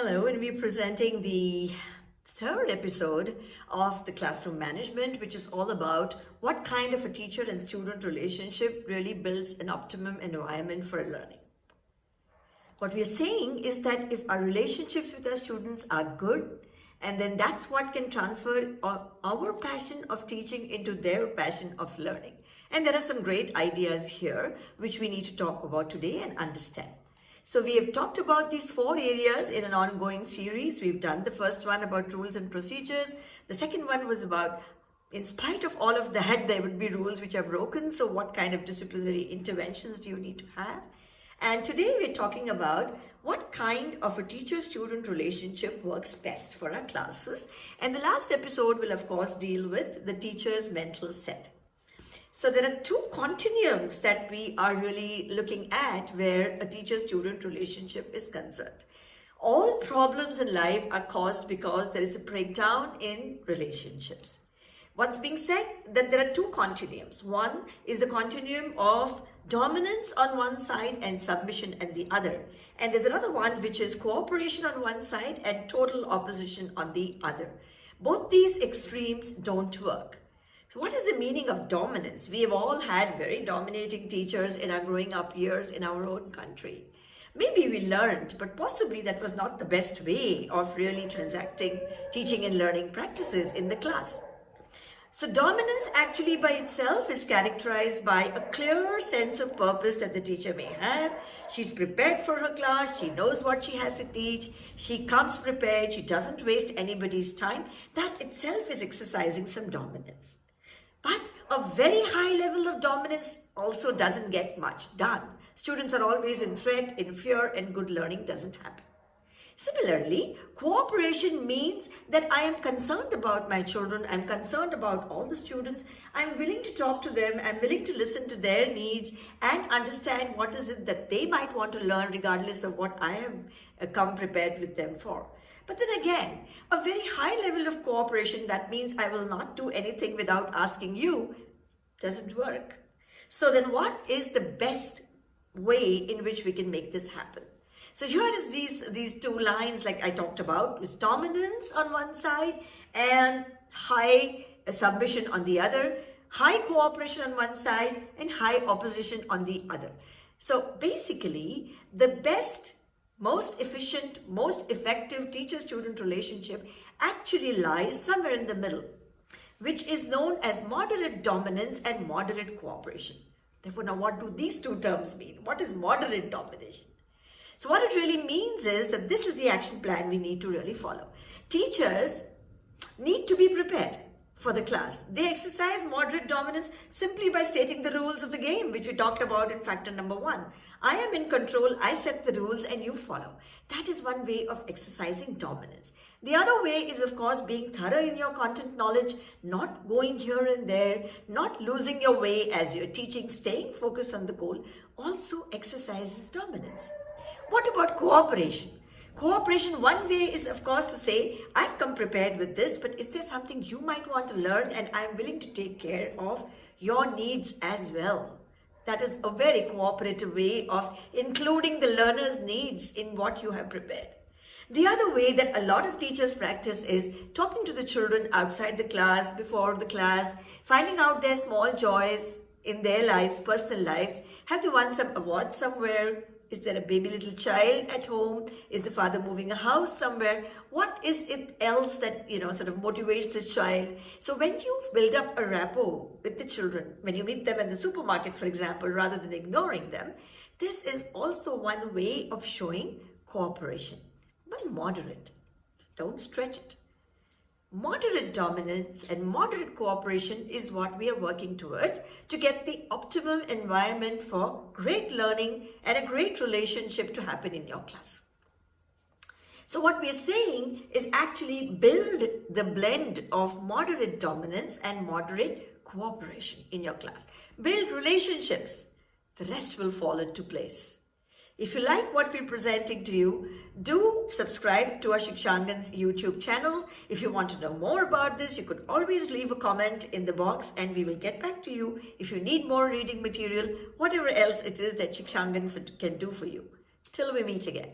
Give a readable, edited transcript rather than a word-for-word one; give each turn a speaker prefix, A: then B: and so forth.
A: Hello, and we're presenting the third episode of the classroom management, which is all about what kind of a teacher and student relationship really builds an optimum environment for learning. What we're saying is that if our relationships with our students are good, and then that's what can transfer our passion of teaching into their passion of learning. And there are some great ideas here, which we need to talk about today and understand. So we have talked about these 4 areas in an ongoing series. We've done the first one about rules and procedures. The second one was about, in spite of all of that, there would be rules which are broken. So what kind of disciplinary interventions do you need to have? And today we're talking about what kind of a teacher-student relationship works best for our classes. And the last episode will, of course, deal with the teacher's mental set. So there are 2 continuums that we are really looking at where a teacher-student relationship is concerned. All problems in life are caused because there is a breakdown in relationships. What's being said that there are 2 continuums. One is the continuum of dominance on one side and submission on the other. And there's another one which is cooperation on one side and total opposition on the other. Both these extremes don't work. So what is the meaning of dominance? We have all had very dominating teachers in our growing up years in our own country. Maybe we learned, but possibly that was not the best way of really transacting teaching and learning practices in the class. So dominance actually by itself is characterized by a clear sense of purpose that the teacher may have. She's prepared for her class. She knows what she has to teach. She comes prepared. She doesn't waste anybody's time. That itself is exercising some dominance. But a very high level of dominance also doesn't get much done. Students are always in threat, in fear, and good learning doesn't happen. Similarly, cooperation means that I am concerned about my children, I'm concerned about all the students, I'm willing to talk to them, I'm willing to listen to their needs and understand what is it that they might want to learn regardless of what I have come prepared with them for. But then again, a very high level of cooperation, that means I will not do anything without asking you, doesn't work. So then what is the best way in which we can make this happen? So here is these 2 lines like I talked about, is dominance on one side and high submission on the other, high cooperation on one side and high opposition on the other. So basically, the best, most efficient, most effective teacher-student relationship actually lies somewhere in the middle, which is known as moderate dominance and moderate cooperation. Therefore, now what do these 2 terms mean? What is moderate domination? So what it really means is that this is the action plan we need to really follow. Teachers need to be prepared for the class. They exercise moderate dominance simply by stating the rules of the game, which we talked about in factor number 1. I am in control, I set the rules and you follow. That is one way of exercising dominance. The other way is, of course, being thorough in your content knowledge, not going here and there, not losing your way as you're teaching, staying focused on the goal, also exercises dominance. What about cooperation? Cooperation, one way is, of course, to say, I've come prepared with this, but is there something you might want to learn and I'm willing to take care of your needs as well? That is a very cooperative way of including the learner's needs in what you have prepared. The other way that a lot of teachers practice is talking to the children outside the class, before the class, finding out their small joys in their lives, personal lives. Have they won some awards somewhere? Is there a baby little child at home? Is the father moving a house somewhere? What is it else that, sort of motivates the child? So when you build up a rapport with the children, when you meet them in the supermarket, for example, rather than ignoring them, this is also one way of showing cooperation, but moderate. Don't stretch it. Moderate dominance and moderate cooperation is what we are working towards to get the optimum environment for great learning and a great relationship to happen in your class. So what we are saying is actually build the blend of moderate dominance and moderate cooperation in your class. Build relationships. The rest will fall into place. If you like what we're presenting to you, do subscribe to our Shikshangan's YouTube channel. If you want to know more about this, you could always leave a comment in the box and we will get back to you if you need more reading material, whatever else it is that Shikshangan can do for you. Till we meet again.